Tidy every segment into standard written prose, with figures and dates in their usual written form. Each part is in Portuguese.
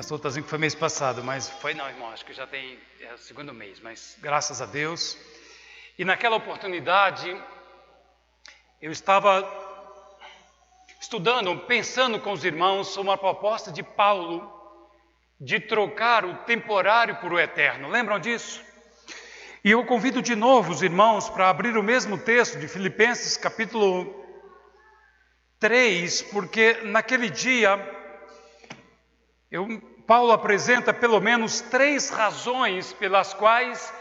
pastor está dizendo que foi mês passado, mas foi não, irmão, acho que já tem o segundo mês, mas graças a Deus. E naquela oportunidade, eu estava estudando, pensando com os irmãos sobre uma proposta de Paulo de trocar o temporário por o eterno. Lembram disso? E eu convido de novo os irmãos para abrir o mesmo texto de Filipenses capítulo 3, porque naquele dia Paulo apresenta pelo menos 3 razões pelas quais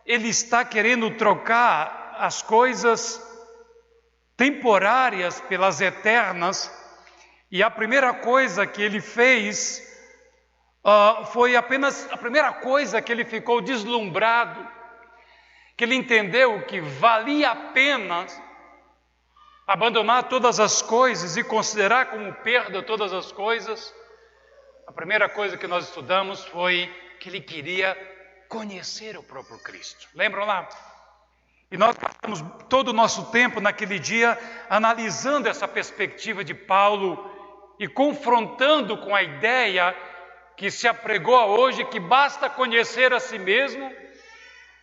ele está querendo trocar as coisas temporárias pelas eternas. E a primeira coisa que ele fez foi apenas a primeira coisa que ele ficou deslumbrado, que ele entendeu que valia a pena abandonar todas as coisas e considerar como perda todas as coisas. A primeira coisa que nós estudamos foi que ele queria conhecer o próprio Cristo. Lembram lá? E nós passamos todo o nosso tempo naquele dia analisando essa perspectiva de Paulo e confrontando com a ideia que se apregou hoje, que basta conhecer a si mesmo,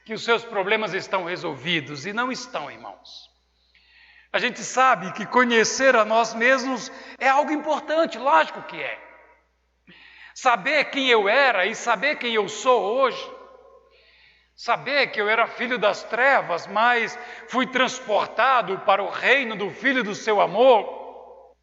que os seus problemas estão resolvidos. E não estão, irmãos. A gente sabe que conhecer a nós mesmos é algo importante, lógico que é. Saber quem eu era e saber quem eu sou hoje. Saber que eu era filho das trevas, mas fui transportado para o reino do Filho do seu amor.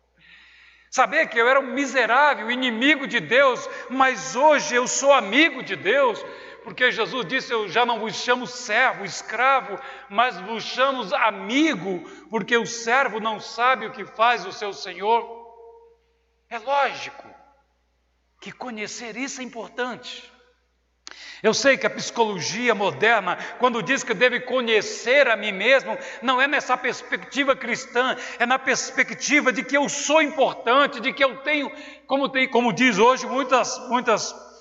Saber que eu era um miserável, inimigo de Deus, mas hoje eu sou amigo de Deus, porque Jesus disse: eu já não vos chamo servo, escravo, mas vos chamo amigo, porque o servo não sabe o que faz o seu Senhor. É lógico que conhecer isso é importante. Eu sei que a psicologia moderna, quando diz que eu devo conhecer a mim mesmo, não é nessa perspectiva cristã, é na perspectiva de que eu sou importante, de que eu tenho, como diz hoje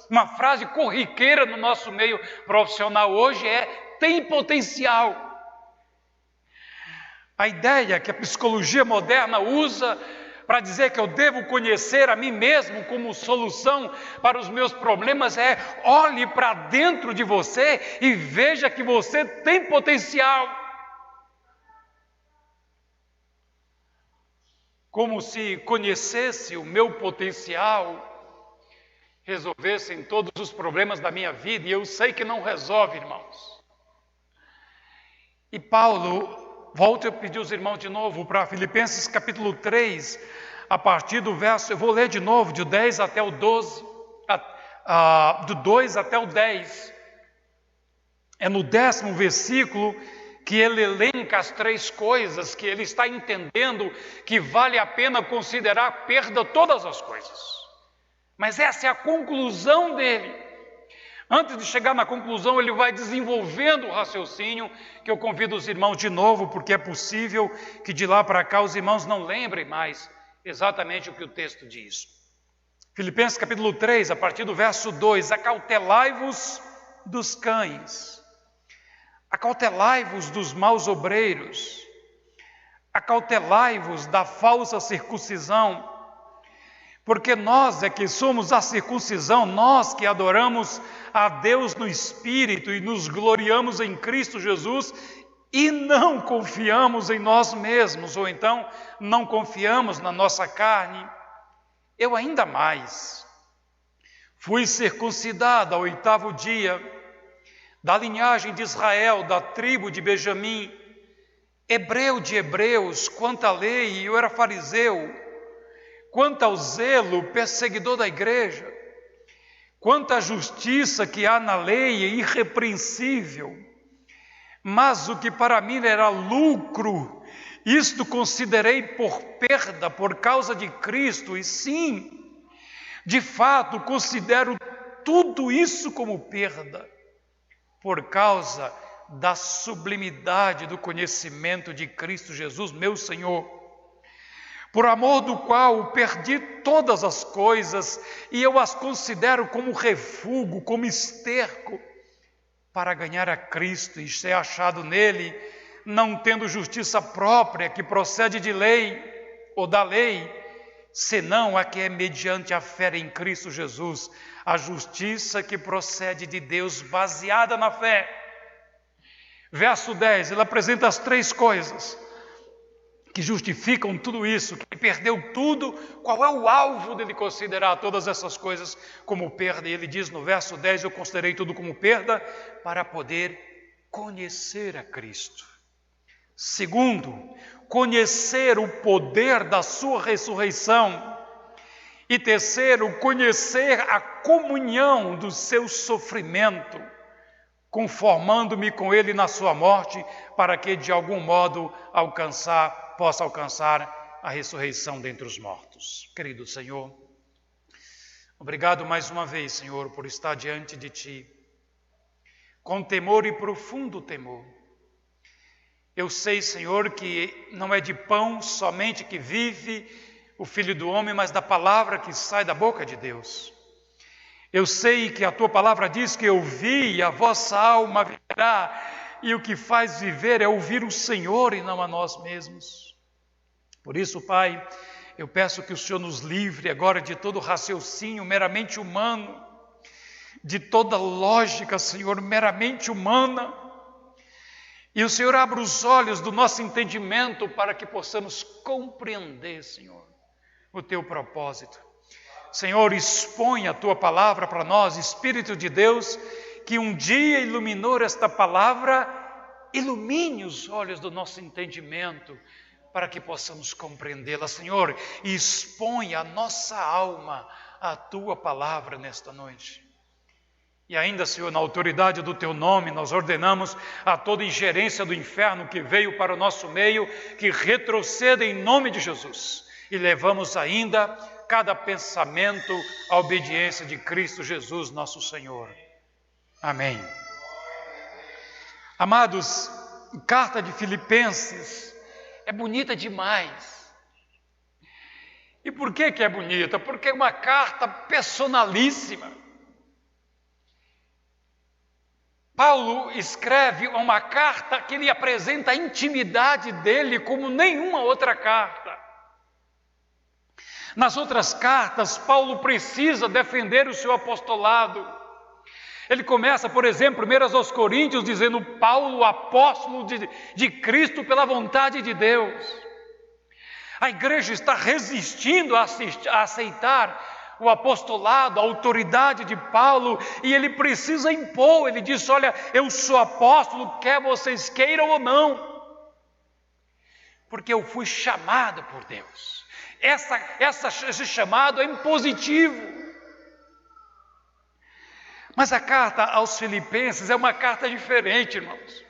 uma frase corriqueira no nosso meio profissional hoje tem potencial. A ideia que a psicologia moderna usa para dizer que eu devo conhecer a mim mesmo como solução para os meus problemas olhe para dentro de você e veja que você tem potencial. Como se conhecesse o meu potencial, resolvessem todos os problemas da minha vida, e eu sei que não resolve, irmãos. E Paulo, volto a pedir aos irmãos de novo para Filipenses capítulo 3, a partir do verso, eu vou ler de novo, de 10 até o 12, do 2 até o 10. É no 10º versículo que ele elenca as 3 coisas que ele está entendendo que vale a pena considerar perda todas as coisas. Mas essa é a conclusão dele. Antes de chegar na conclusão, ele vai desenvolvendo o raciocínio, que eu convido os irmãos de novo, porque é possível que de lá para cá os irmãos não lembrem mais exatamente o que o texto diz. Filipenses capítulo 3, a partir do verso 2, acautelai-vos dos cães, acautelai-vos dos maus obreiros, acautelai-vos da falsa circuncisão, porque nós é que somos a circuncisão, nós que adoramos a Deus no Espírito e nos gloriamos em Cristo Jesus e não confiamos em nós mesmos, ou então não confiamos na nossa carne. Eu ainda mais, fui circuncidado ao 8º dia, da linhagem de Israel, da tribo de Benjamim, hebreu de hebreus, quanto à lei eu era fariseu, quanto ao zelo, perseguidor da igreja, quanto à justiça que há na lei, é irrepreensível. Mas o que para mim era lucro, isto considerei por perda por causa de Cristo. E sim, de fato, considero tudo isso como perda, por causa da sublimidade do conhecimento de Cristo Jesus, meu Senhor, por amor do qual perdi todas as coisas e eu as considero como refúgio, como esterco, para ganhar a Cristo e ser achado nele, não tendo justiça própria que procede de lei ou da lei, senão a que é mediante a fé em Cristo Jesus, a justiça que procede de Deus baseada na fé. Verso 10, ele apresenta as 3 coisas que justificam tudo isso, que perdeu tudo. Qual é o alvo dele considerar todas essas coisas como perda? E ele diz no verso 10, eu considerei tudo como perda para poder conhecer a Cristo. Segundo, conhecer o poder da sua ressurreição. E terceiro, conhecer a comunhão do seu sofrimento, conformando-me com ele na sua morte, para que de algum modo possa alcançar a ressurreição dentre os mortos. Querido Senhor, obrigado mais uma vez, Senhor, por estar diante de Ti, com temor e profundo temor. Eu sei, Senhor, que não é de pão somente que vive o Filho do Homem, mas da palavra que sai da boca de Deus. Eu sei que a Tua palavra diz que ouvi e a vossa alma viverá, e o que faz viver é ouvir o Senhor e não a nós mesmos. Por isso, Pai, eu peço que o Senhor nos livre agora de todo raciocínio meramente humano, de toda lógica, Senhor, meramente humana, e o Senhor abra os olhos do nosso entendimento para que possamos compreender, Senhor, o Teu propósito. Senhor, expõe a Tua palavra para nós, Espírito de Deus, que um dia iluminou esta palavra, ilumine os olhos do nosso entendimento, para que possamos compreendê-la, Senhor, e expõe a nossa alma à Tua palavra nesta noite. E ainda, Senhor, na autoridade do Teu nome, nós ordenamos a toda ingerência do inferno que veio para o nosso meio, que retroceda em nome de Jesus. E levamos ainda cada pensamento à obediência de Cristo Jesus, nosso Senhor. Amém. Amados, carta de Filipenses é bonita demais. E por que é bonita? Porque é uma carta personalíssima. Paulo escreve uma carta que ele apresenta a intimidade dele como nenhuma outra carta. Nas outras cartas, Paulo precisa defender o seu apostolado. Ele começa, por exemplo, 1 aos Coríntios, dizendo: Paulo, apóstolo de Cristo pela vontade de Deus. A igreja está resistindo a aceitar o apostolado, a autoridade de Paulo, e ele precisa impor. Ele diz: olha, eu sou apóstolo, quer vocês queiram ou não, porque eu fui chamado por Deus. Esse chamado é impositivo. Mas a carta aos Filipenses é uma carta diferente, irmãos.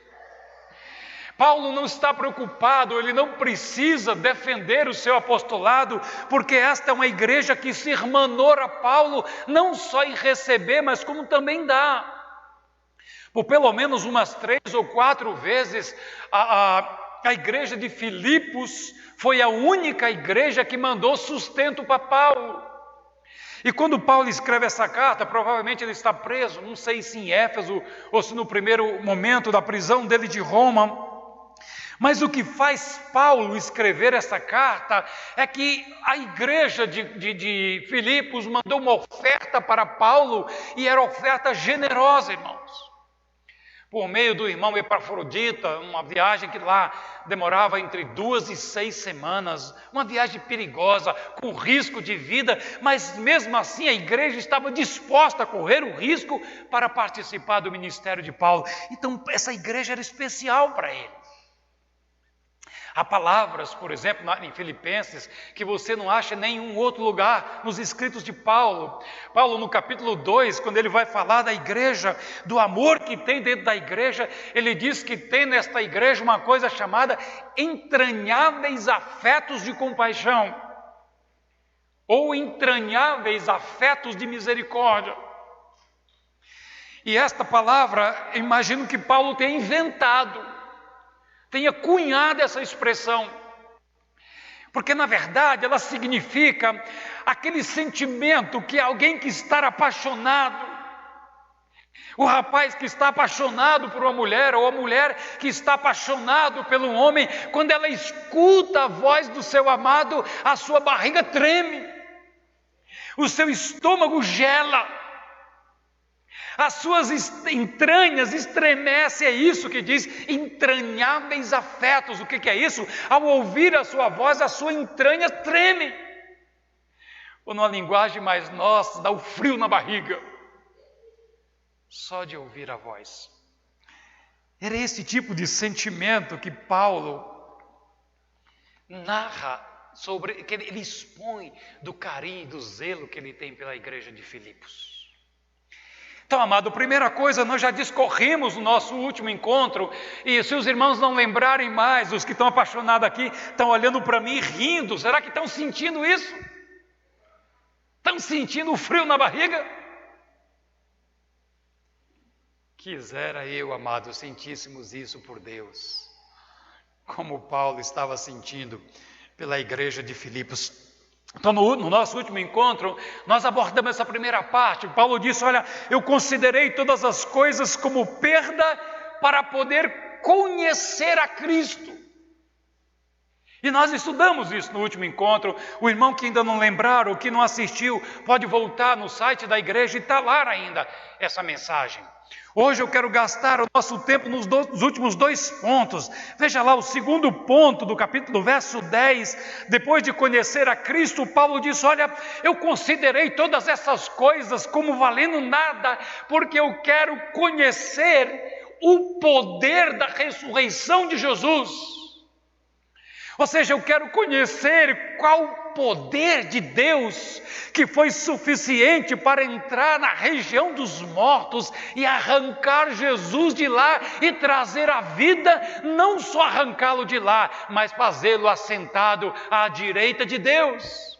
Paulo não está preocupado, ele não precisa defender o seu apostolado, porque esta é uma igreja que se irmanou a Paulo, não só em receber, mas como também dá. Por pelo menos umas 3 ou 4 vezes, a igreja de Filipos foi a única igreja que mandou sustento para Paulo. E quando Paulo escreve essa carta, provavelmente ele está preso, não sei se em Éfeso ou se no primeiro momento da prisão dele de Roma. Mas o que faz Paulo escrever essa carta é que a igreja de Filipos mandou uma oferta para Paulo, e era oferta generosa, irmãos. Por meio do irmão Epafrodita, uma viagem que lá demorava entre 2 e 6 semanas, uma viagem perigosa, com risco de vida, mas mesmo assim a igreja estava disposta a correr o risco para participar do ministério de Paulo. Então essa igreja era especial para ele. Há palavras, por exemplo, em Filipenses, que você não acha em nenhum outro lugar nos escritos de Paulo. Paulo, no capítulo 2, quando ele vai falar da igreja, do amor que tem dentro da igreja, ele diz que tem nesta igreja uma coisa chamada entranháveis afetos de compaixão, ou entranháveis afetos de misericórdia. E esta palavra, imagino que Paulo tenha inventado, tenha cunhado essa expressão, porque na verdade ela significa aquele sentimento que alguém que está apaixonado, O rapaz que está apaixonado por uma mulher, ou a mulher que está apaixonado pelo homem, quando ela escuta a voz do seu amado, a sua barriga treme, o seu estômago gela, as suas entranhas estremecem. É isso que diz entranháveis afetos. O que é isso? Ao ouvir a sua voz, a sua entranha treme. Ou numa linguagem mais nossa, dá o frio na barriga, só de ouvir a voz. Era esse tipo de sentimento que Paulo narra sobre, que ele expõe do carinho e do zelo que ele tem pela igreja de Filipos. Então, amado, primeira coisa, nós já discorremos no nosso último encontro, e se os irmãos não lembrarem mais, os que estão apaixonados aqui, estão olhando para mim rindo. Será que estão sentindo isso? Estão sentindo o frio na barriga? Quisera eu, amado, sentíssemos isso por Deus, como Paulo estava sentindo pela igreja de Filipos. Então, no nosso último encontro, nós abordamos essa primeira parte. Paulo disse: olha, eu considerei todas as coisas como perda para poder conhecer a Cristo. E nós estudamos isso no último encontro. O irmão que ainda não lembraram, que não assistiu, pode voltar no site da igreja e está lá ainda essa mensagem. Hoje eu quero gastar o nosso tempo nos últimos 2 pontos. Veja lá o segundo ponto do capítulo, verso 10. Depois de conhecer a Cristo, Paulo diz: olha, eu considerei todas essas coisas como valendo nada, porque eu quero conhecer o poder da ressurreição de Jesus. Ou seja, eu quero conhecer qual o poder de Deus que foi suficiente para entrar na região dos mortos e arrancar Jesus de lá e trazer a vida, não só arrancá-lo de lá, mas fazê-lo assentado à direita de Deus.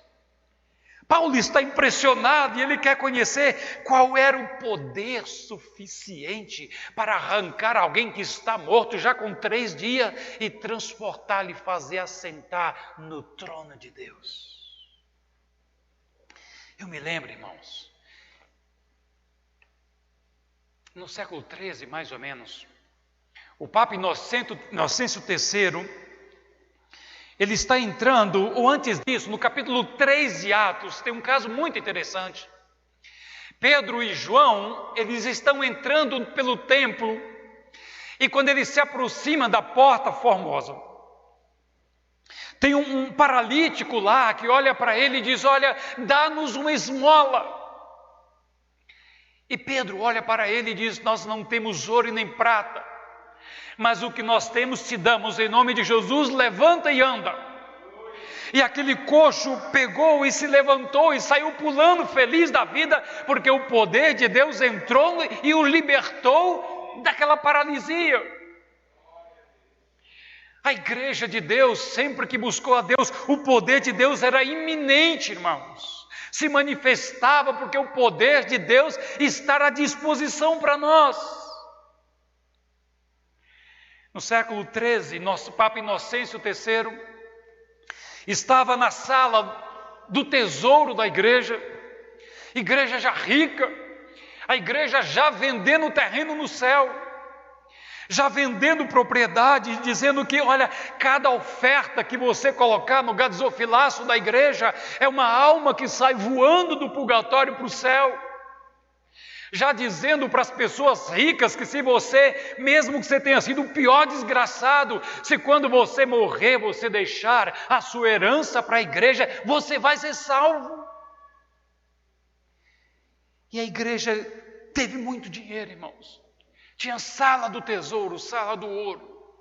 Paulo está impressionado e ele quer conhecer qual era o poder suficiente para arrancar alguém que está morto já com 3 dias e transportá-lo e fazer assentar no trono de Deus. Eu me lembro, irmãos, no século XIII, mais ou menos, o Papa Inocêncio III, ele está entrando, ou antes disso, no capítulo 3 de Atos, tem um caso muito interessante. Pedro e João, eles estão entrando pelo templo, e quando eles se aproximam da porta formosa, tem um paralítico lá que olha para ele e diz: olha, dá-nos uma esmola. E Pedro olha para ele e diz: nós não temos ouro e nem prata, mas o que nós temos te damos, em nome de Jesus, levanta e anda. E aquele coxo pegou e se levantou e saiu pulando feliz da vida, porque o poder de Deus entrou e o libertou daquela paralisia. A igreja de Deus, sempre que buscou a Deus, o poder de Deus era iminente, irmãos. Se manifestava porque o poder de Deus está à disposição para nós. No século XIII, nosso Papa Inocêncio III estava na sala do tesouro da igreja já rica, a igreja já vendendo terreno no céu, já vendendo propriedade, dizendo que, olha, cada oferta que você colocar no gasofilaço da igreja é uma alma que sai voando do purgatório para o céu. Já dizendo para as pessoas ricas que se você, mesmo que você tenha sido o pior desgraçado, se quando você morrer, você deixar a sua herança para a igreja, você vai ser salvo. E a igreja teve muito dinheiro, irmãos. Tinha sala do tesouro, sala do ouro.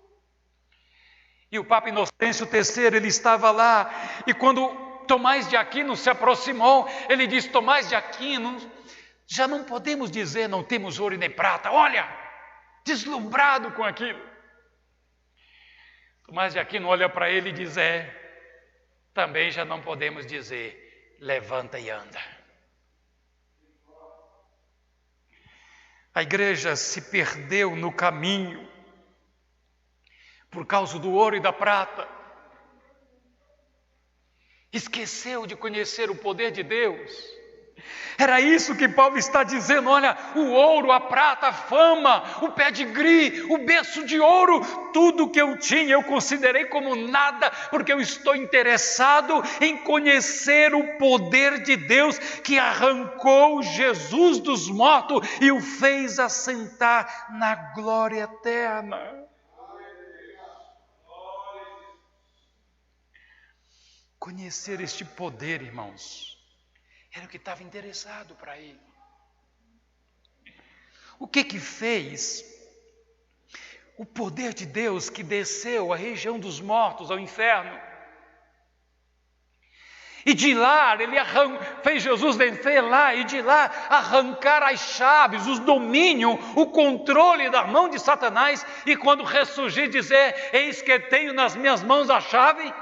E o Papa Inocêncio III, ele estava lá, e quando Tomás de Aquino se aproximou, ele disse: Tomás de Aquino, já não podemos dizer não temos ouro e nem prata. Olha, deslumbrado com aquilo. Tomás de Aquino olha para ele e diz: também já não podemos dizer levanta e anda. A igreja se perdeu no caminho por causa do ouro e da prata. Esqueceu de conhecer o poder de Deus. Era isso que Paulo está dizendo: olha, o ouro, a prata, a fama, o pedigree, o berço de ouro, tudo que eu tinha eu considerei como nada, porque eu estou interessado em conhecer o poder de Deus que arrancou Jesus dos mortos e o fez assentar na glória eterna. Conhecer este poder, irmãos, era o que estava interessado para ele. O que fez o poder de Deus que desceu à região dos mortos, ao inferno? E de lá, ele fez Jesus descer lá, e de lá arrancar as chaves, os domínios, o controle da mão de Satanás, e quando ressurgir dizer: eis que tenho nas minhas mãos a chave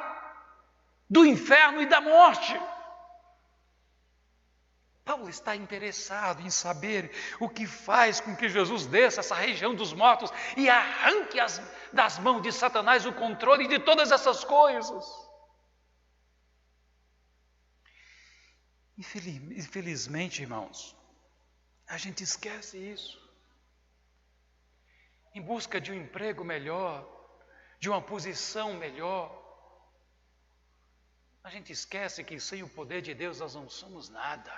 do inferno e da morte. Paulo está interessado em saber o que faz com que Jesus desça essa região dos mortos e arranque das mãos de Satanás o controle de todas essas coisas. Infelizmente, irmãos, a gente esquece isso. Em busca de um emprego melhor, de uma posição melhor, a gente esquece que sem o poder de Deus nós não somos nada.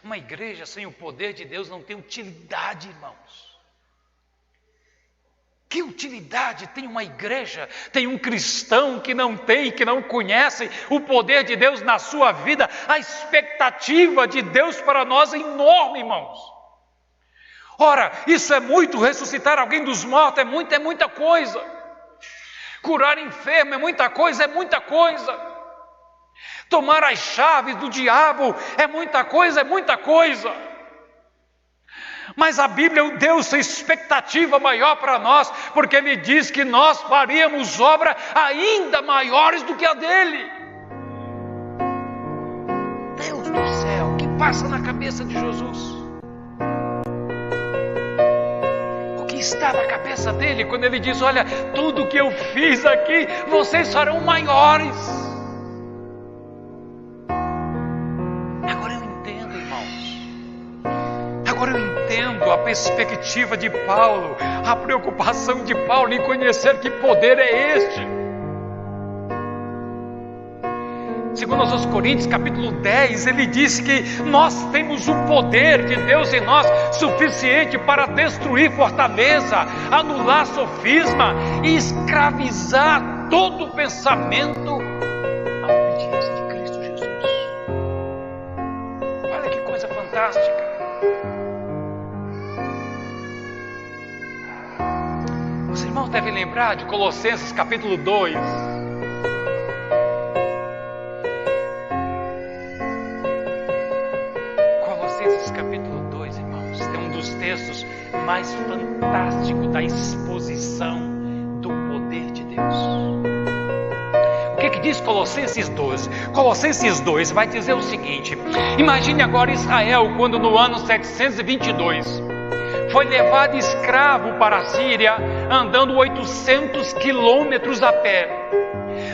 Uma igreja sem o poder de Deus não tem utilidade, irmãos. Que utilidade tem uma igreja, tem um cristão que não conhece o poder de Deus na sua vida? A expectativa de Deus para nós é enorme, irmãos. Ora, isso é muito, ressuscitar alguém dos mortos é muita coisa. Curar enfermo é muita coisa. Tomar as chaves do diabo é muita coisa. Mas a Bíblia deu essa expectativa maior para nós, porque Ele diz que nós faríamos obras ainda maiores do que a dele. Deus do céu, o que passa na cabeça de Jesus? O que está na cabeça dele quando ele diz: olha, tudo que eu fiz aqui, vocês farão maiores. Agora eu entendo a perspectiva de Paulo, a preocupação de Paulo em conhecer que poder é este. Segundo aos Coríntios, capítulo 10, ele diz que nós temos o poder de Deus em nós suficiente para destruir fortaleza, anular sofisma e escravizar todo pensamento à obediência de Cristo Jesus. Olha que coisa fantástica. Os irmãos devem lembrar de Colossenses capítulo 2. Colossenses capítulo 2, irmãos, é um dos textos mais fantásticos da exposição do poder de Deus. O que diz Colossenses 2? Colossenses 2 vai dizer o seguinte: imagine agora Israel quando no ano 722 foi levado escravo para a Síria, andando 800 quilômetros a pé,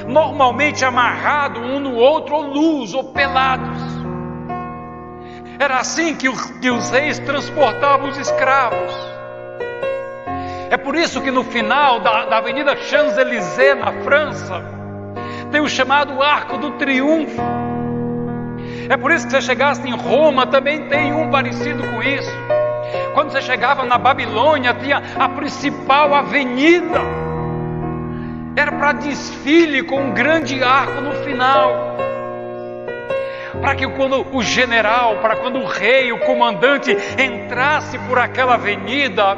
normalmente amarrado um no outro, ou nus, ou pelados. Era assim que os reis transportavam os escravos. É por isso que no final da Avenida Champs-Élysées, na França, tem o chamado Arco do Triunfo. É por isso que você chegasse em Roma, também tem um parecido com isso. Quando você chegava na Babilônia, tinha a principal avenida. Era para desfile com um grande arco no final. Para que quando o general, quando o rei, o comandante entrasse por aquela avenida,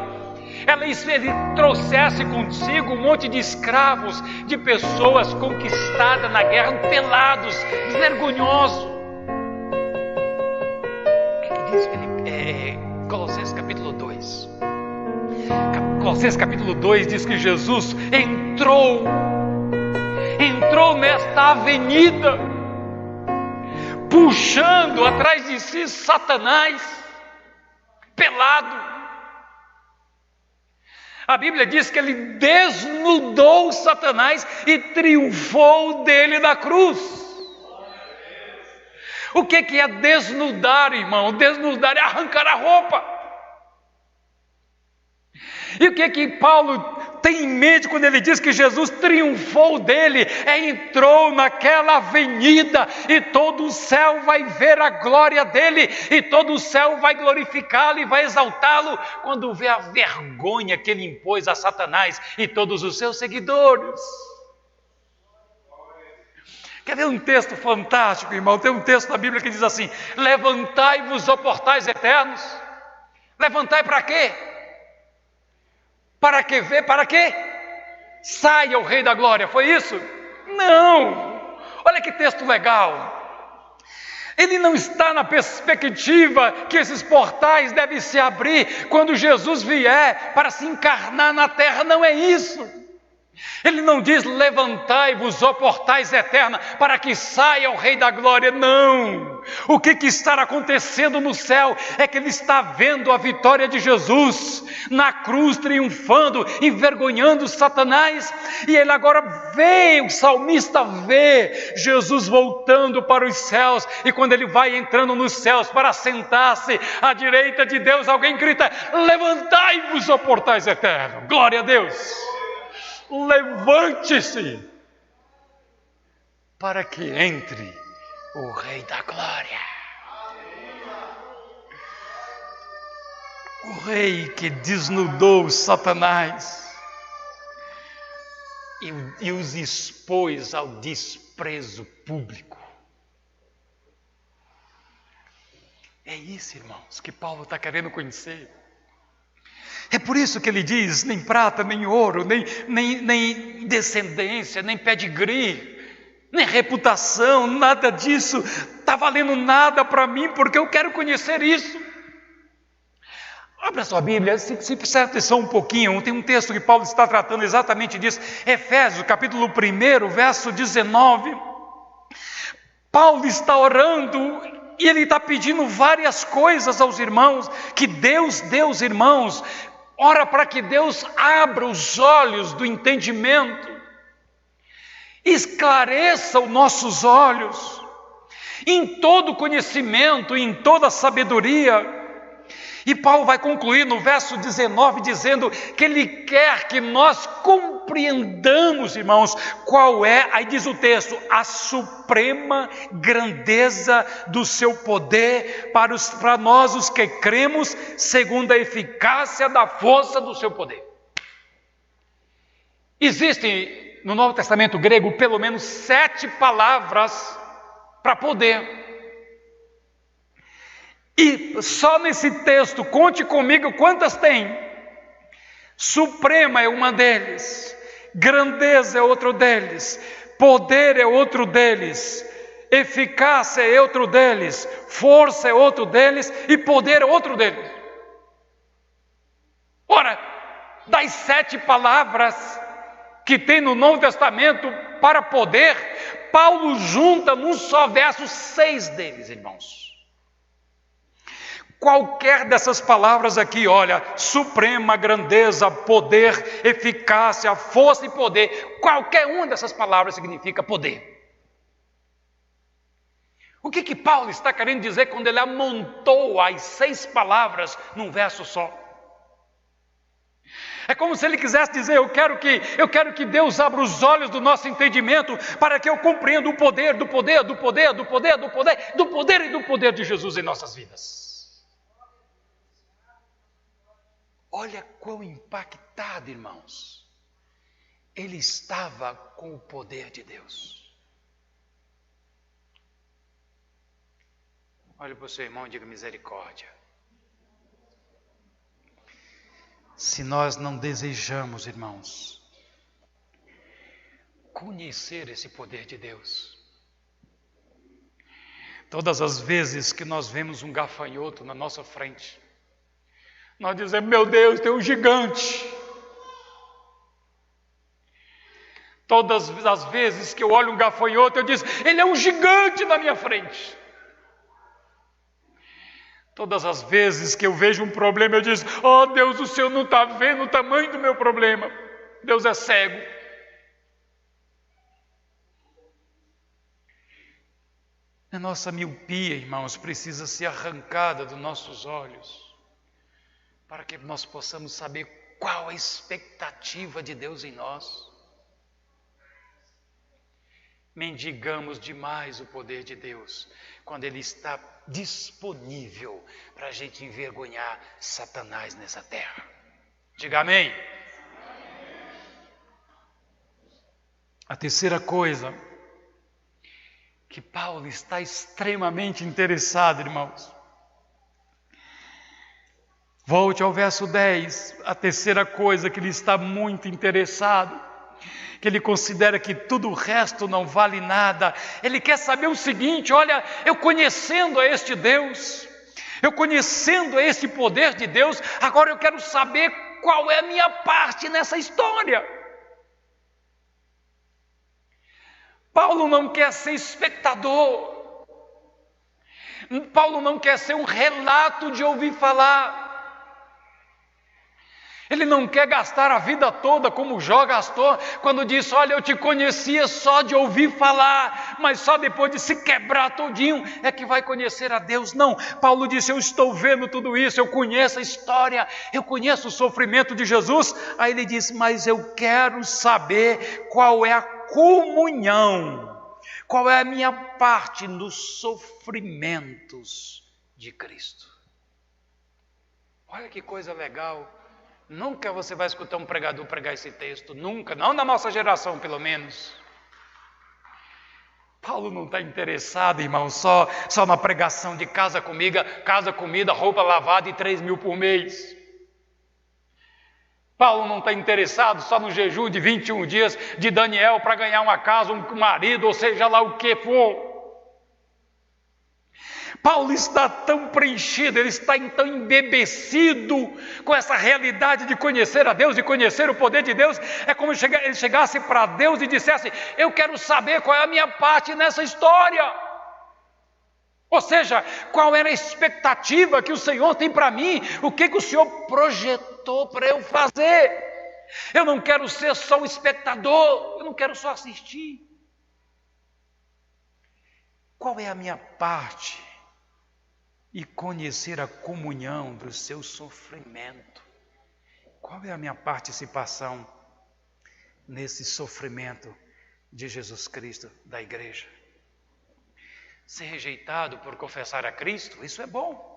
ele trouxesse consigo um monte de escravos, de pessoas conquistadas na guerra, pelados, vergonhosos. O que diz Colossenses capítulo 2? Colossenses capítulo 2 diz que Jesus entrou nesta avenida, puxando atrás de si Satanás, pelado. A Bíblia diz que ele desnudou Satanás e triunfou dele na cruz. O que é desnudar, irmão? Desnudar é arrancar a roupa. E o que Paulo tem em mente quando ele diz que Jesus triunfou dele? Entrou naquela avenida e todo o céu vai ver a glória dele, e todo o céu vai glorificá-lo e vai exaltá-lo quando vê a vergonha que ele impôs a Satanás e todos os seus seguidores. Quer ver um texto fantástico, irmão? Tem um texto da Bíblia que diz assim: levantai-vos, ó portais eternos. Levantai para quê? Para que ver? Para quê? Saia o Rei da Glória, foi isso? Não! Olha que texto legal. Ele não está na perspectiva que esses portais devem se abrir quando Jesus vier para se encarnar na terra, não é isso. Ele não diz levantai-vos, ó portais eternos, para que saia o Rei da Glória, não. O que está acontecendo no céu é que ele está vendo a vitória de Jesus na cruz, triunfando, envergonhando Satanás, e ele agora vê, o salmista vê Jesus voltando para os céus, e quando ele vai entrando nos céus para sentar-se à direita de Deus, alguém grita: levantai-vos, ó portais eternos, glória a Deus. Levante-se para que entre o Rei da Glória. O Rei que desnudou Satanás e os expôs ao desprezo público. É isso, irmãos, que Paulo está querendo conhecer. É por isso que ele diz: nem prata, nem ouro, nem descendência, nem pedigree, nem reputação, nada disso está valendo nada para mim, porque eu quero conhecer isso. Abra sua Bíblia, se prestar atenção um pouquinho, tem um texto que Paulo está tratando exatamente disso, Efésios, capítulo 1, verso 19. Paulo está orando e ele está pedindo várias coisas aos irmãos, que Deus dê aos irmãos. Ora para que Deus abra os olhos do entendimento, esclareça os nossos olhos, em todo conhecimento, em toda sabedoria. E Paulo vai concluir no verso 19 dizendo que ele quer que nós compreendamos, irmãos, qual é, aí diz o texto, a suprema grandeza do seu poder para nós os que cremos, segundo a eficácia da força do seu poder. Existem no Novo Testamento grego pelo menos 7 palavras para poder. E só nesse texto, conte comigo quantas tem. Suprema é uma deles, grandeza é outro deles, poder é outro deles, eficácia é outro deles, força é outro deles e poder é outro deles. Ora, das 7 palavras que tem no Novo Testamento para poder, Paulo junta num só verso 6 deles, irmãos. Qualquer dessas palavras aqui, olha, suprema, grandeza, poder, eficácia, força e poder, qualquer uma dessas palavras significa poder. O que Paulo está querendo dizer quando ele amontou as 6 palavras num verso só? É como se ele quisesse dizer: eu quero que Deus abra os olhos do nosso entendimento para que eu compreenda o poder, do poder, do poder, do poder, do poder, do poder e do poder de Jesus em nossas vidas. Olha quão impactado, irmãos, ele estava com o poder de Deus. Olha para o seu irmão e diga: misericórdia. Se nós não desejamos, irmãos, conhecer esse poder de Deus, todas as vezes que nós vemos um gafanhoto na nossa frente, nós dizemos: meu Deus, tem um gigante. Todas as vezes que eu olho um gafanhoto, eu digo: ele é um gigante na minha frente. Todas as vezes que eu vejo um problema, eu digo: oh Deus, o Senhor não está vendo o tamanho do meu problema. Deus é cego. A nossa miopia, irmãos, precisa ser arrancada dos nossos olhos, para que nós possamos saber qual a expectativa de Deus em nós. Mendigamos demais o poder de Deus, quando Ele está disponível para a gente envergonhar Satanás nessa terra. Diga amém. A terceira coisa que Paulo está extremamente interessado, irmãos. Volte ao verso 10, a terceira coisa que ele está muito interessado, que ele considera que tudo o resto não vale nada. Ele quer saber o seguinte: olha, eu conhecendo a este Deus, eu conhecendo a este poder de Deus, agora eu quero saber qual é a minha parte nessa história. Paulo não quer ser espectador. Paulo não quer ser um relato de ouvir falar. Ele não quer gastar a vida toda como Jó gastou, quando disse: olha, eu te conhecia só de ouvir falar, mas só depois de se quebrar todinho é que vai conhecer a Deus. Não, Paulo disse: eu estou vendo tudo isso, eu conheço a história, eu conheço o sofrimento de Jesus. Aí ele disse: mas eu quero saber qual é a comunhão, qual é a minha parte nos sofrimentos de Cristo. Olha que coisa legal. Nunca você vai escutar um pregador pregar esse texto, nunca, não na nossa geração pelo menos. Paulo não está interessado, irmão, só na pregação de casa, comida, roupa lavada e 3.000 por mês. Paulo não está interessado só no jejum de 21 dias de Daniel para ganhar uma casa, um marido, ou seja lá o que for. Paulo está tão preenchido, ele está tão embebecido com essa realidade de conhecer a Deus, de conhecer o poder de Deus. É como se ele chegasse para Deus e dissesse: eu quero saber qual é a minha parte nessa história. Ou seja, qual era a expectativa que o Senhor tem para mim, o que o Senhor projetou para eu fazer. Eu não quero ser só um espectador, eu não quero só assistir. Qual é a minha parte? E conhecer a comunhão do seu sofrimento. Qual é a minha participação nesse sofrimento de Jesus Cristo, da igreja? Ser rejeitado por confessar a Cristo, isso é bom.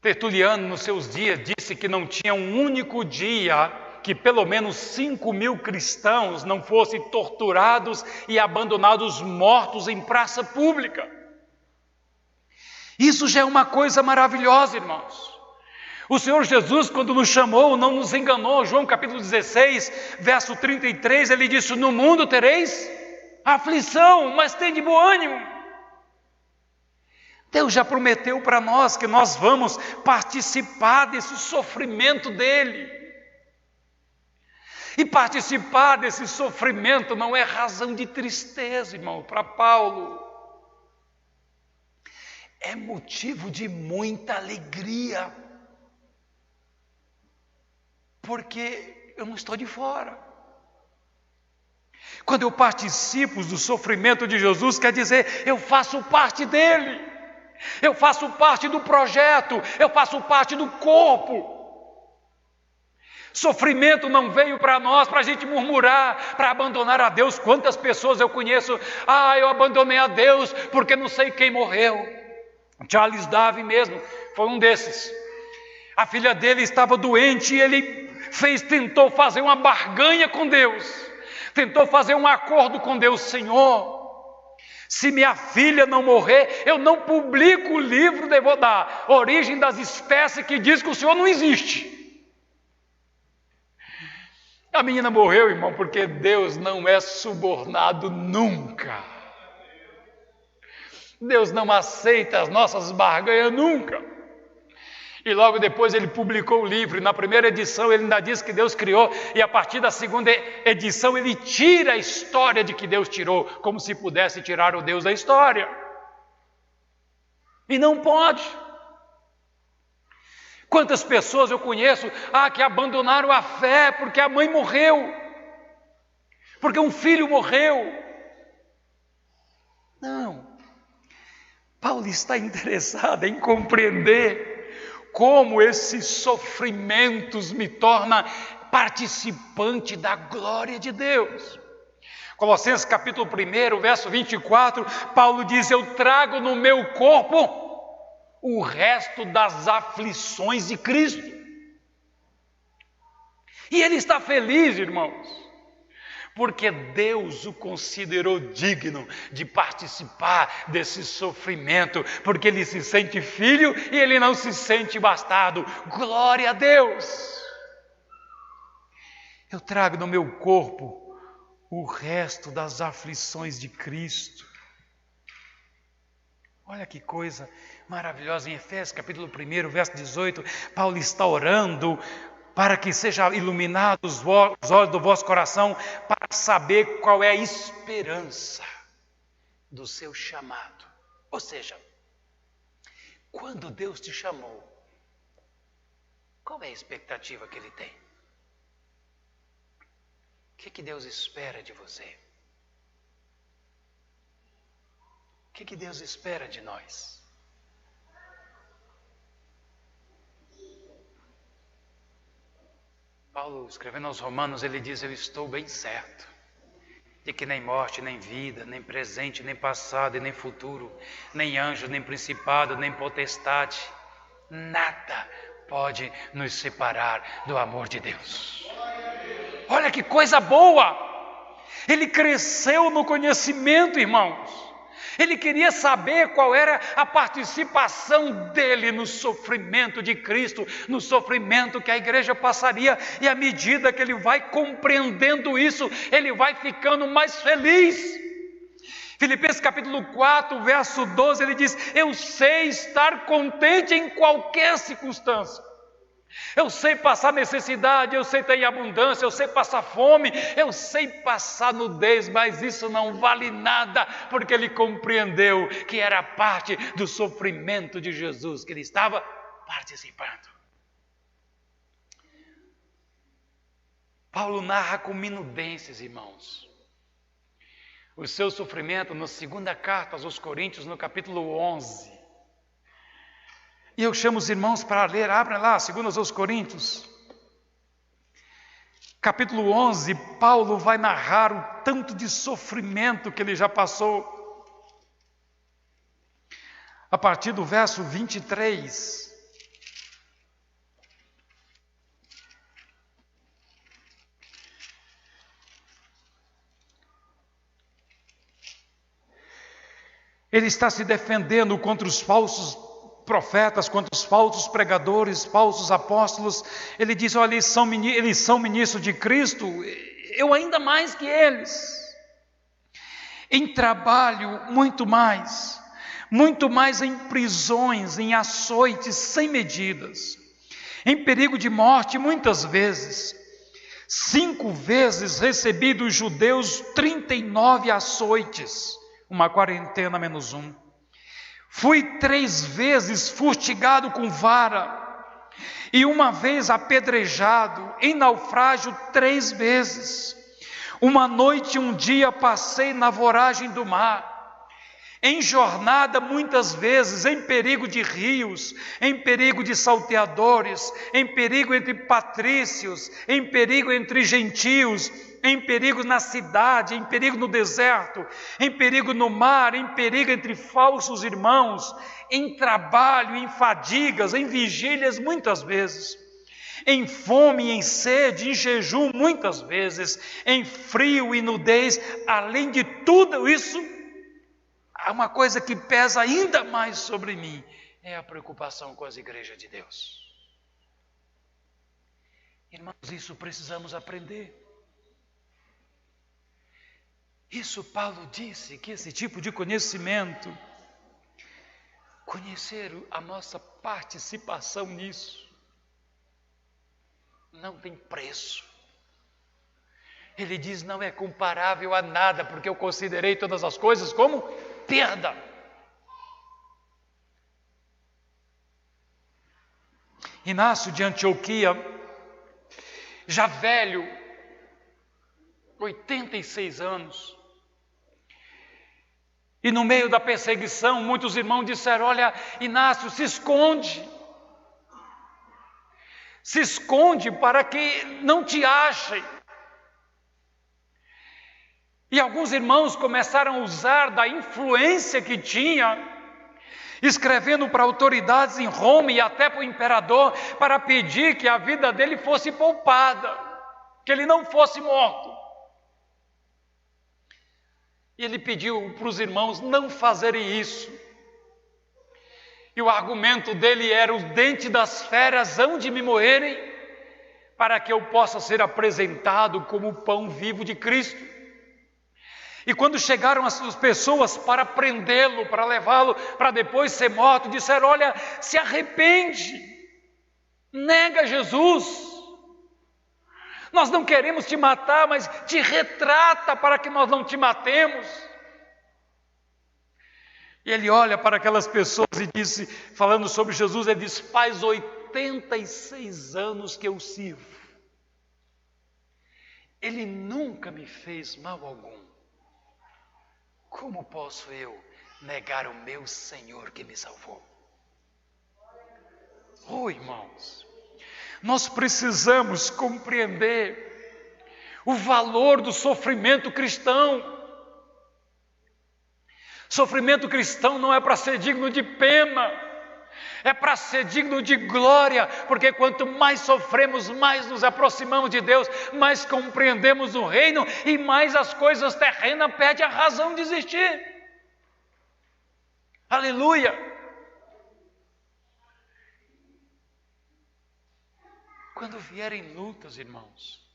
Tertuliano, nos seus dias, disse que não tinha um único dia que pelo menos 5.000 cristãos não fossem torturados e abandonados mortos em praça pública. Isso já é uma coisa maravilhosa, irmãos. O Senhor Jesus, quando nos chamou, não nos enganou. João capítulo 16, verso 33, ele disse: no mundo tereis aflição, mas tem de bom ânimo. Deus já prometeu para nós que nós vamos participar desse sofrimento dele. E participar desse sofrimento não é razão de tristeza, irmão, para Paulo. É motivo de muita alegria. Porque eu não estou de fora. Quando eu participo do sofrimento de Jesus, quer dizer, eu faço parte dele, eu faço parte do projeto, eu faço parte do corpo. Sofrimento não veio para nós, para a gente murmurar, para abandonar a Deus. Quantas pessoas eu conheço: eu abandonei a Deus porque não sei quem morreu. Charles Darwin mesmo foi um desses. A filha dele estava doente e ele tentou fazer uma barganha com Deus. Tentou fazer um acordo com Deus: Senhor, se minha filha não morrer, eu não publico o livro da origem das espécies que diz que o Senhor não existe. A menina morreu, irmão, porque Deus não é subornado nunca. Deus não aceita as nossas barganhas nunca. E logo depois ele publicou o livro. Na primeira edição ele ainda diz que Deus criou, e a partir da segunda edição ele tira a história de que Deus tirou, como se pudesse tirar o Deus da história. E não pode. Quantas pessoas eu conheço que abandonaram a fé porque a mãe morreu, porque um filho morreu. Paulo está interessado em compreender como esses sofrimentos me tornam participante da glória de Deus. Colossenses capítulo 1, verso 24, Paulo diz: eu trago no meu corpo o resto das aflições de Cristo. E ele está feliz, irmãos, porque Deus o considerou digno de participar desse sofrimento, porque ele se sente filho e ele não se sente bastardo. Glória a Deus! Eu trago no meu corpo o resto das aflições de Cristo. Olha que coisa maravilhosa, em Efésios capítulo 1, verso 18, Paulo está orando para que sejam iluminados os olhos do vosso coração, para saber qual é a esperança do seu chamado. Ou seja, quando Deus te chamou, qual é a expectativa que Ele tem? O que Deus espera de você? O que Deus espera de nós? Paulo, escrevendo aos Romanos, ele diz: eu estou bem certo de que nem morte, nem vida, nem presente, nem passado e nem futuro, nem anjo, nem principado, nem potestade, nada pode nos separar do amor de Deus. Olha que coisa boa! Ele cresceu no conhecimento, irmãos. Ele queria saber qual era a participação dele no sofrimento de Cristo, no sofrimento que a igreja passaria, e à medida que ele vai compreendendo isso, ele vai ficando mais feliz. Filipenses capítulo 4, verso 12, ele diz: eu sei estar contente em qualquer circunstância. Eu sei passar necessidade, eu sei ter abundância, eu sei passar fome, eu sei passar nudez, mas isso não vale nada, porque ele compreendeu que era parte do sofrimento de Jesus que ele estava participando. Paulo narra com minudências, irmãos, o seu sofrimento na segunda carta aos Coríntios, no capítulo 11. E eu chamo os irmãos para ler, abrem lá, 2 Coríntios, capítulo 11, Paulo vai narrar o tanto de sofrimento que ele já passou. A partir do verso 23. Ele está se defendendo contra os falsos profetas, contra os falsos pregadores, falsos apóstolos. Ele diz: olha, eles são ministros de Cristo, eu ainda mais que eles. Em trabalho, muito mais em prisões, em açoites sem medidas, em perigo de morte muitas vezes. 5 vezes recebi dos judeus 39 açoites, uma quarentena menos 1. Fui 3 vezes fustigado com vara, e 1 vez apedrejado, em naufrágio 3 vezes. 1 noite e 1 dia passei na voragem do mar, em jornada muitas vezes, em perigo de rios, em perigo de salteadores, em perigo entre patrícios, em perigo entre gentios, em perigo na cidade, em perigo no deserto, em perigo no mar, em perigo entre falsos irmãos, em trabalho, em fadigas, em vigílias muitas vezes, em fome e em sede, em jejum muitas vezes, em frio e nudez. Além de tudo isso, há uma coisa que pesa ainda mais sobre mim, é a preocupação com as igrejas de Deus. Irmãos, isso precisamos aprender. Isso Paulo disse, que esse tipo de conhecimento, conhecer a nossa participação nisso, não tem preço. Ele diz: não é comparável a nada, porque eu considerei todas as coisas como perda. Inácio de Antioquia, já velho, 86 anos, E no meio da perseguição, muitos irmãos disseram: olha, Inácio, se esconde. Se esconde para que não te achem. E alguns irmãos começaram a usar da influência que tinha, escrevendo para autoridades em Roma e até para o imperador, para pedir que a vida dele fosse poupada, que ele não fosse morto. E ele pediu para os irmãos não fazerem isso. E o argumento dele era: os dentes das feras hão de me moerem, para que eu possa ser apresentado como o pão vivo de Cristo. E quando chegaram as pessoas para prendê-lo, para levá-lo, para depois ser morto, disseram: olha, se arrepende, nega Jesus. Nós não queremos te matar, mas te retrata para que nós não te matemos. E ele olha para aquelas pessoas e disse, falando sobre Jesus, ele diz: faz 86 anos que eu sirvo. Ele nunca me fez mal algum. Como posso eu negar o meu Senhor que me salvou? Oh, irmãos, nós precisamos compreender o valor do sofrimento cristão. Sofrimento cristão não é para ser digno de pena, é para ser digno de glória, porque quanto mais sofremos, mais nos aproximamos de Deus, mais compreendemos o reino e mais as coisas terrenas perdem a razão de existir. Aleluia! Quando vierem lutas, irmãos,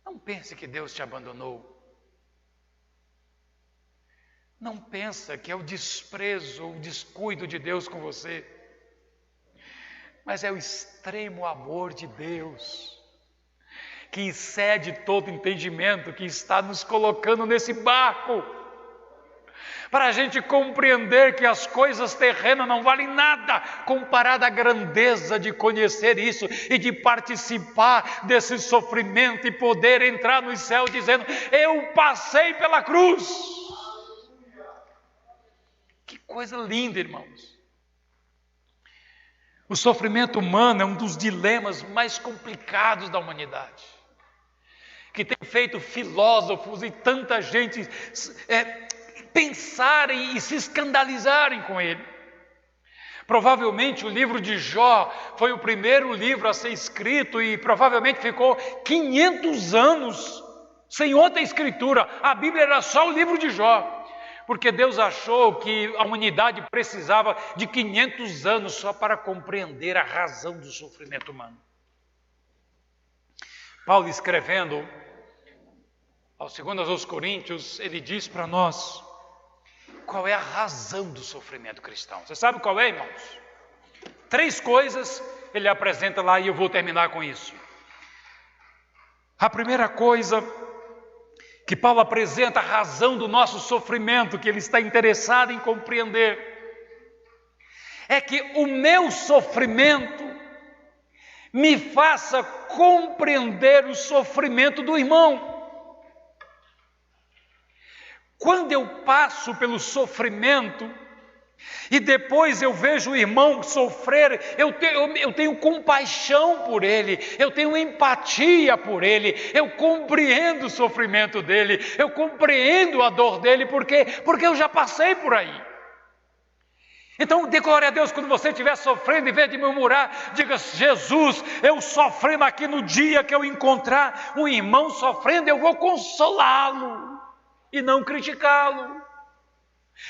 não pense que Deus te abandonou. Não pensa que é o desprezo ou o descuido de Deus com você, mas é o extremo amor de Deus, que excede todo entendimento, que está nos colocando nesse barco, para a gente compreender que as coisas terrenas não valem nada, comparada à grandeza de conhecer isso e de participar desse sofrimento e poder entrar no céu dizendo: eu passei pela cruz. Que coisa linda, irmãos. O sofrimento humano é um dos dilemas mais complicados da humanidade, que tem feito filósofos e tanta gente pensarem e se escandalizarem com ele. Provavelmente o livro de Jó foi o primeiro livro a ser escrito e provavelmente ficou 500 anos sem outra escritura. A Bíblia era só o livro de Jó. Porque Deus achou que a humanidade precisava de 500 anos só para compreender a razão do sofrimento humano. Paulo, escrevendo aos 2 Coríntios, ele diz para nós qual é a razão do sofrimento cristão. Você sabe qual é, irmãos? 3 coisas ele apresenta lá e eu vou terminar com isso. A primeira coisa que Paulo apresenta, a razão do nosso sofrimento, que ele está interessado em compreender, é que o meu sofrimento me faça compreender o sofrimento do irmão. Quando eu passo pelo sofrimento e depois eu vejo o irmão sofrer, eu tenho compaixão por ele, eu tenho empatia por ele, eu compreendo o sofrimento dele, eu compreendo a dor dele, porque eu já passei por aí. Então dê glória a Deus quando você estiver sofrendo, em vez de murmurar, diga: Jesus, eu sofrendo aqui, no dia que eu encontrar um irmão sofrendo, eu vou consolá-lo e não criticá-lo,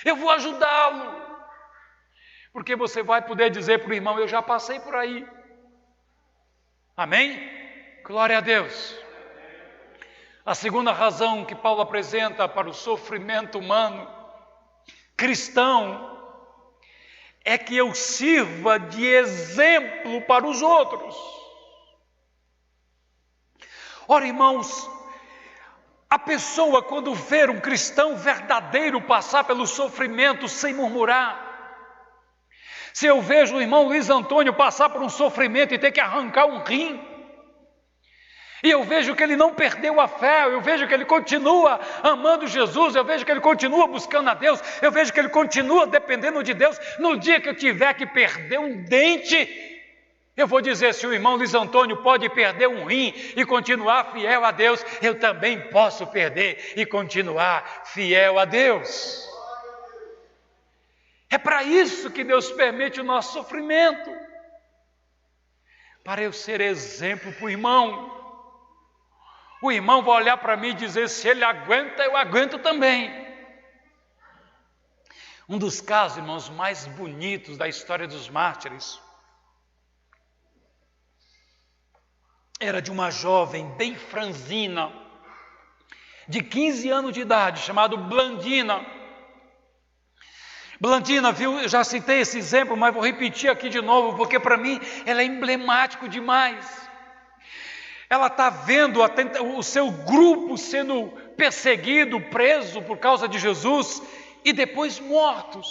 eu vou ajudá-lo. Porque você vai poder dizer para o irmão: eu já passei por aí. Amém? Glória a Deus. A segunda razão que Paulo apresenta para o sofrimento humano cristão é que eu sirva de exemplo para os outros. Ora, irmãos, a pessoa, quando ver um cristão verdadeiro passar pelo sofrimento sem murmurar, se eu vejo o irmão Luiz Antônio passar por um sofrimento e ter que arrancar um rim, E eu vejo que ele não perdeu a fé, eu vejo que ele continua amando Jesus, eu vejo que ele continua buscando a Deus, eu vejo que ele continua dependendo de Deus. No dia que eu tiver que perder um dente, eu vou dizer, se o irmão Luiz Antônio pode perder um rim e continuar fiel a Deus, eu também posso perder e continuar fiel a Deus. É para isso que Deus permite o nosso sofrimento, para eu ser exemplo para o irmão. O irmão vai olhar para mim e dizer, se ele aguenta, eu aguento também. Um dos casos, irmãos, mais bonitos da história dos mártires era de uma jovem bem franzina, de 15 anos de idade, chamada Blandina. Blandina, viu, eu já citei esse exemplo, mas vou repetir aqui de novo, porque para mim ela é emblemático demais. Ela está vendo o seu grupo sendo perseguido, preso por causa de Jesus e depois mortos.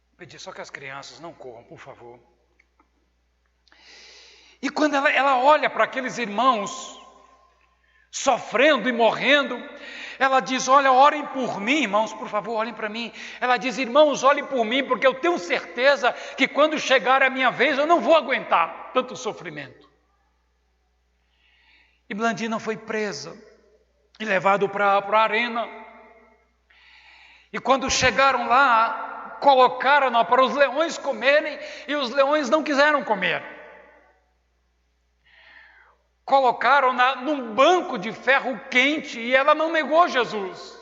Vou pedir só que as crianças não corram, por favor. E quando ela olha para aqueles irmãos sofrendo e morrendo, ela diz, olha, orem por mim, irmãos, por favor, olhem para mim. Ela diz, irmãos, olhem por mim, porque eu tenho certeza que quando chegar a minha vez, eu não vou aguentar tanto sofrimento. E Blandina foi presa e levado para a arena. E quando chegaram lá, colocaram-na para os leões comerem, e os leões não quiseram comer. Colocaram-na num banco de ferro quente e ela não negou Jesus.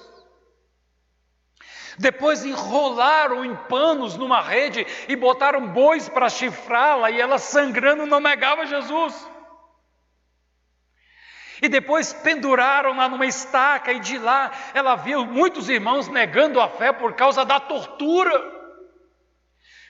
Depois enrolaram em panos numa rede e botaram bois para chifrá-la e ela sangrando não negava Jesus. E depois penduraram-na numa estaca e de lá ela viu muitos irmãos negando a fé por causa da tortura,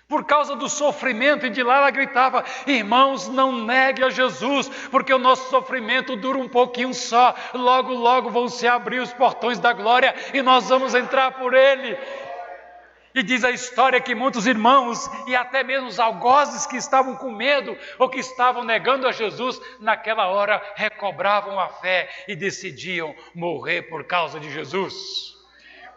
por causa do sofrimento, e de lá ela gritava, irmãos, não negue a Jesus, porque o nosso sofrimento dura um pouquinho só, logo, logo vão se abrir os portões da glória e nós vamos entrar por ele. E diz a história que muitos irmãos, e até mesmo os algozes que estavam com medo, ou que estavam negando a Jesus, naquela hora recobravam a fé e decidiam morrer por causa de Jesus.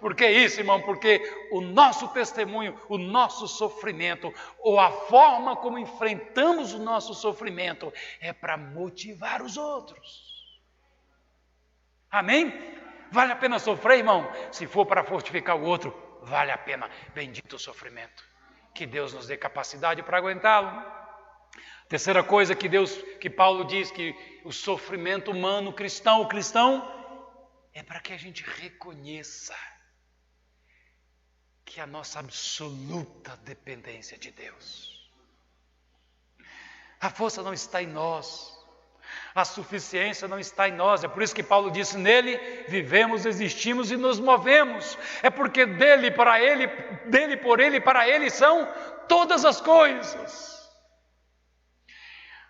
Por que isso, irmão? Porque o nosso testemunho, o nosso sofrimento, ou a forma como enfrentamos o nosso sofrimento, é para motivar os outros. Amém? Vale a pena sofrer, irmão? Se for para fortificar o outro, vale a pena. Bendito o sofrimento. Que Deus nos dê capacidade para aguentá-lo. Terceira coisa que Paulo diz, que o sofrimento humano o cristão é para que a gente reconheça que a nossa absoluta dependência de Deus. A força não está em nós, a suficiência não está em nós. É por isso que Paulo disse, nele vivemos, existimos e nos movemos. É porque dele, para ele, dele, por ele, para ele são todas as coisas.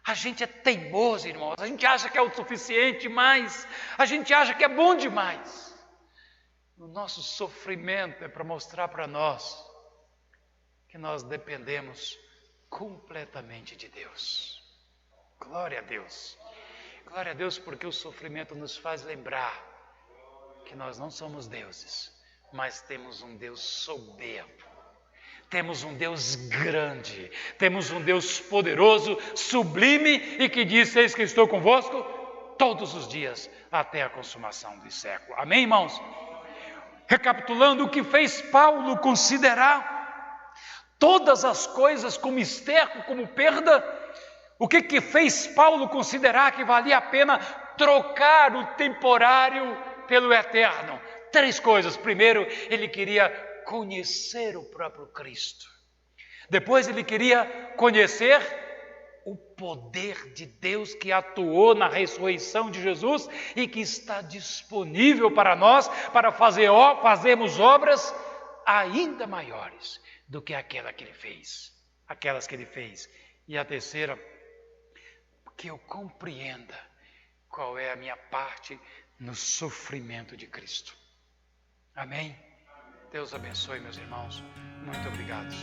A gente é teimoso, irmãos, a gente acha que é o suficiente demais, a gente acha que é bom demais. O nosso sofrimento é para mostrar para nós que nós dependemos completamente de Deus. Glória a Deus. Glória a Deus, porque o sofrimento nos faz lembrar que nós não somos deuses, mas temos um Deus soberbo. Temos um Deus grande, temos um Deus poderoso, sublime e que diz, eis que estou convosco todos os dias até a consumação do século. Amém, irmãos? Recapitulando, o que fez Paulo considerar todas as coisas como esterco, como perda, o que fez Paulo considerar que valia a pena trocar o temporário pelo eterno? 3 coisas. Primeiro, ele queria conhecer o próprio Cristo. Depois ele queria conhecer o poder de Deus que atuou na ressurreição de Jesus e que está disponível para nós para fazermos obras ainda maiores do que aquelas que ele fez. E a terceira, que eu compreenda qual é a minha parte no sofrimento de Cristo. Amém? Deus abençoe, meus irmãos. Muito obrigado.